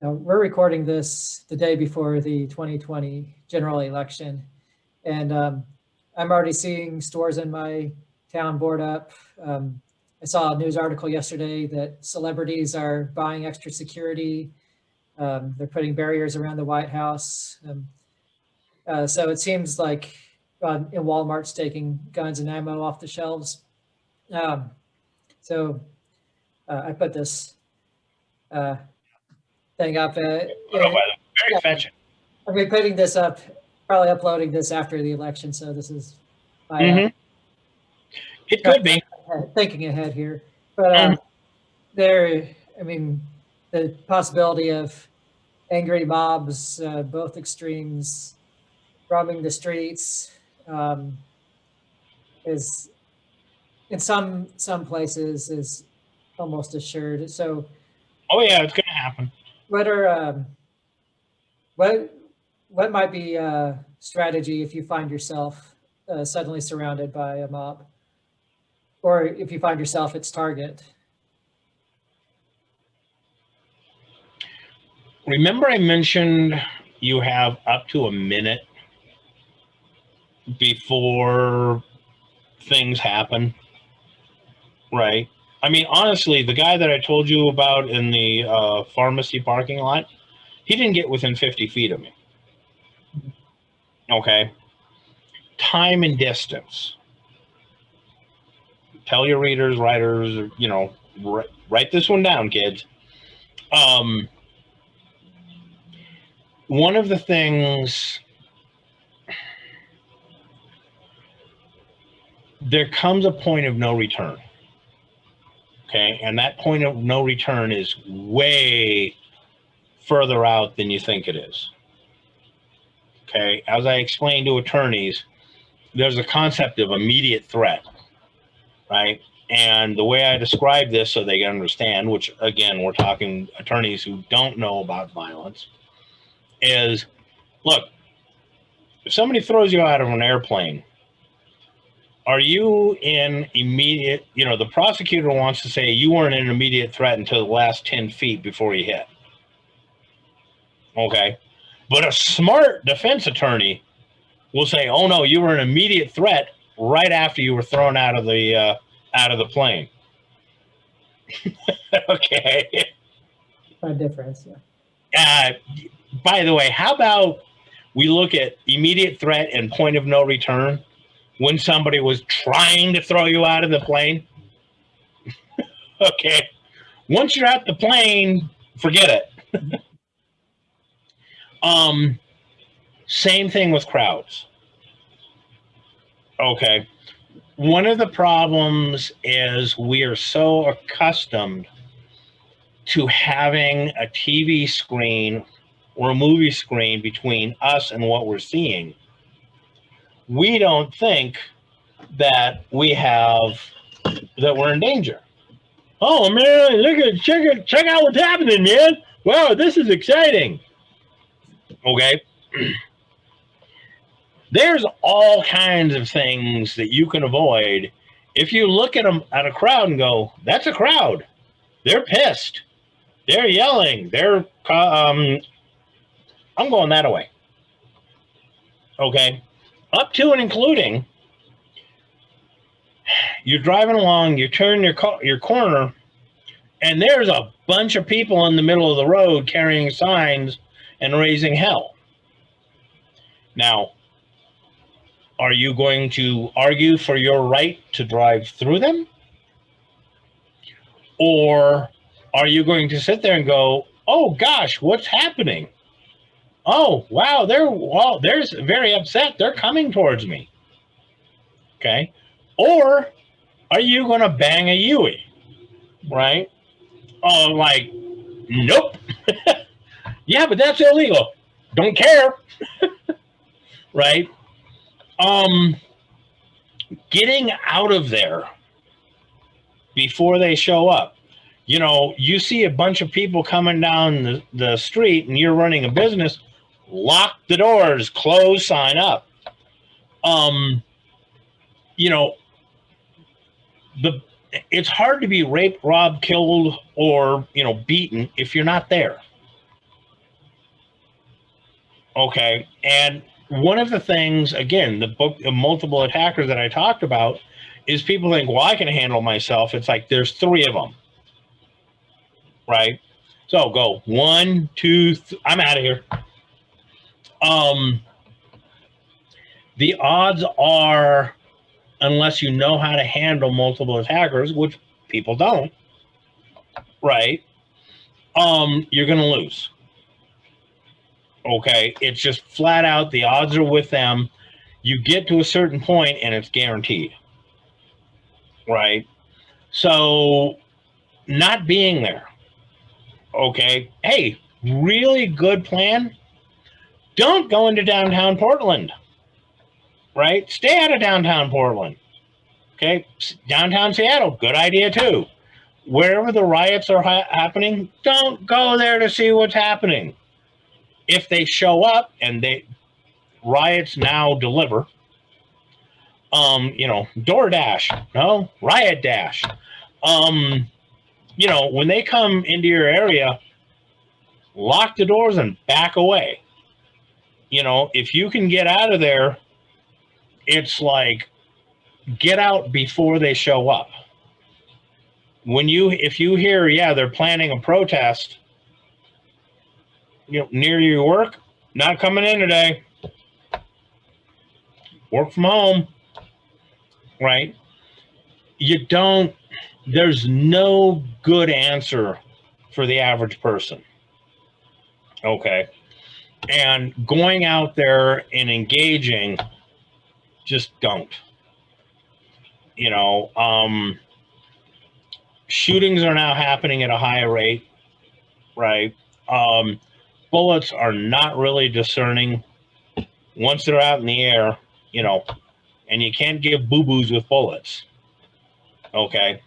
Now, we're recording this the day before the 2020 general election, and I'm already seeing stores in my town board up. I saw a news article yesterday that celebrities are buying extra security. They're putting barriers around the White House. So it seems like in Walmart's taking guns and ammo off the shelves. Um, so I put this uh, thing up. Oh, by the way, very Yeah, fetching. I'll be putting this up, probably uploading this after the election. So this is my Hmm. It could be. thinking ahead here. But Mhm. there, I mean, the possibility of angry mobs, both extremes, roaming the streets, um, is in some places is almost assured. So Oh yeah, it's gonna happen. what are what what might be a strategy if you find yourself suddenly surrounded by a mob, or if you find yourself its target? Remember, I mentioned you have up to a minute before things happen, right? I mean, honestly, the guy that I told you about in the pharmacy parking lot, he didn't get within 50 feet of me. Okay, time and distance. Tell your readers, writers, write this one down, kids. Um, One of the things, there comes a point of no return. Okay. And that point of no return is way further out than you think it is. Okay. As I explained to attorneys, there's a concept of immediate threat, right? And the way I describe this so they can understand, which again, we're talking attorneys who don't know about violence, is look, if somebody throws you out of an airplane, are you in immediate, the prosecutor wants to say you weren't an immediate threat until the last 10 feet before you hit. Okay. But a smart defense attorney will say, oh no, you were an immediate threat right after you were thrown out of the plane. Okay. A difference, yeah. Uh, by the way, how about we look at immediate threat and point of no return when somebody was trying to throw you out of the plane? Okay. Once you're at the plane, forget it. Um, Same thing with crowds. Okay. One of the problems is we are so accustomed to having a TV screen or a movie screen between us and what we're seeing. We don't think that we're in danger. Oh man, check out what's happening, man. Wow, this is exciting. Okay. There's all kinds of things that you can avoid if you look at a crowd and go, "That's a crowd. They're pissed. They're yelling. I'm going that way." Okay, up to and including you're driving along, you turn your corner, and there's a bunch of people in the middle of the road carrying signs and raising hell. Now, are you going to argue for your right to drive through them? Or are you going to sit there and go, oh gosh, what's happening? Oh, wow, they're very upset. They're coming towards me. Okay. Or are you going to bang a Yui? Right? Oh, like, nope. Yeah, but that's illegal. Don't care. Right? Um, Getting out of there before they show up. You see a bunch of people coming down the street and you're running a business, lock the doors, close, sign up. Um, you know, the it's hard to be raped, robbed, killed, or beaten if you're not there. Okay. And one of the things, again, the book of Multiple Attackers that I talked about is people think, well, I can handle myself. It's like there's three of them, right? So go 1, 2, I'm out of here. The odds are, unless you know how to handle multiple attackers, which people don't, right? You're going to lose. Okay. It's just flat out. The odds are with them. You get to a certain point and it's guaranteed. Right. So not being there. Okay. Hey, really good plan. Don't go into downtown Portland. Right. Stay out of downtown Portland. Okay. Downtown Seattle. Good idea too. Wherever the riots are happening, don't go there to see what's happening. If they show up and riots now deliver, DoorDash, no, Riot Dash. When they come into your area, lock the doors and back away. If you can get out of there, it's like get out before they show up. If you hear, yeah, they're planning a protest, near your work, not coming in today. Work from home, right? There's no good answer for the average person. Okay. And going out there and engaging, just don't. Shootings are now happening at a higher rate, right? Bullets are not really discerning once they're out in the air, and you can't give boo-boos with bullets. Okay.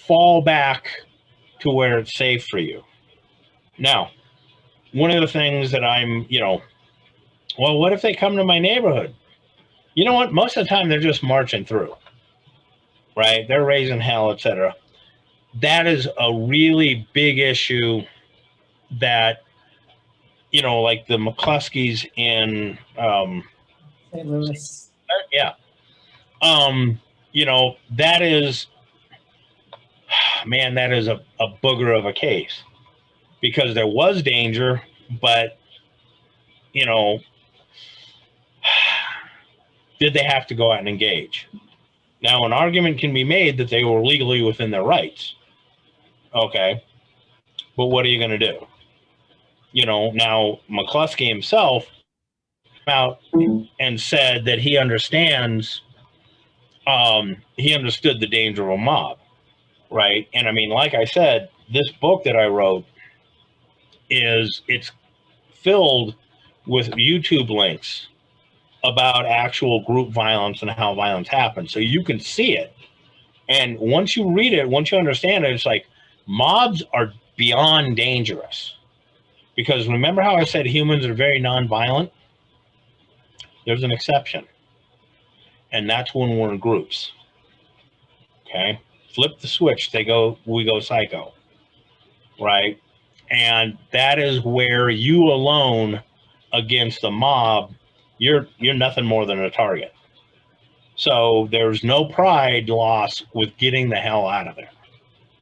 Fall back to where it's safe for you. Now, one of the things that well, what if they come to my neighborhood? You know what? Most of the time they're just marching through, right? They're raising hell, etc. That is a really big issue that, like the McCluskeys in St. Louis. Yeah. That is, man, that is a booger of a case because there was danger, but, did they have to go out and engage? Now, an argument can be made that they were legally within their rights. Okay. But what are you going to do? Now McCluskey himself came out and said that he understands, he understood the danger of a mob, right? And I mean, like I said, this book that I wrote it's filled with YouTube links about actual group violence and how violence happens. So you can see it. And once you read it, once you understand it, it's like mobs are beyond dangerous. Because remember how I said humans are very nonviolent? There's an exception. And that's when we're in groups. Okay? Flip the switch, we go psycho. Right? And that is where you alone against the mob, you're nothing more than a target. So there's no pride loss with getting the hell out of there.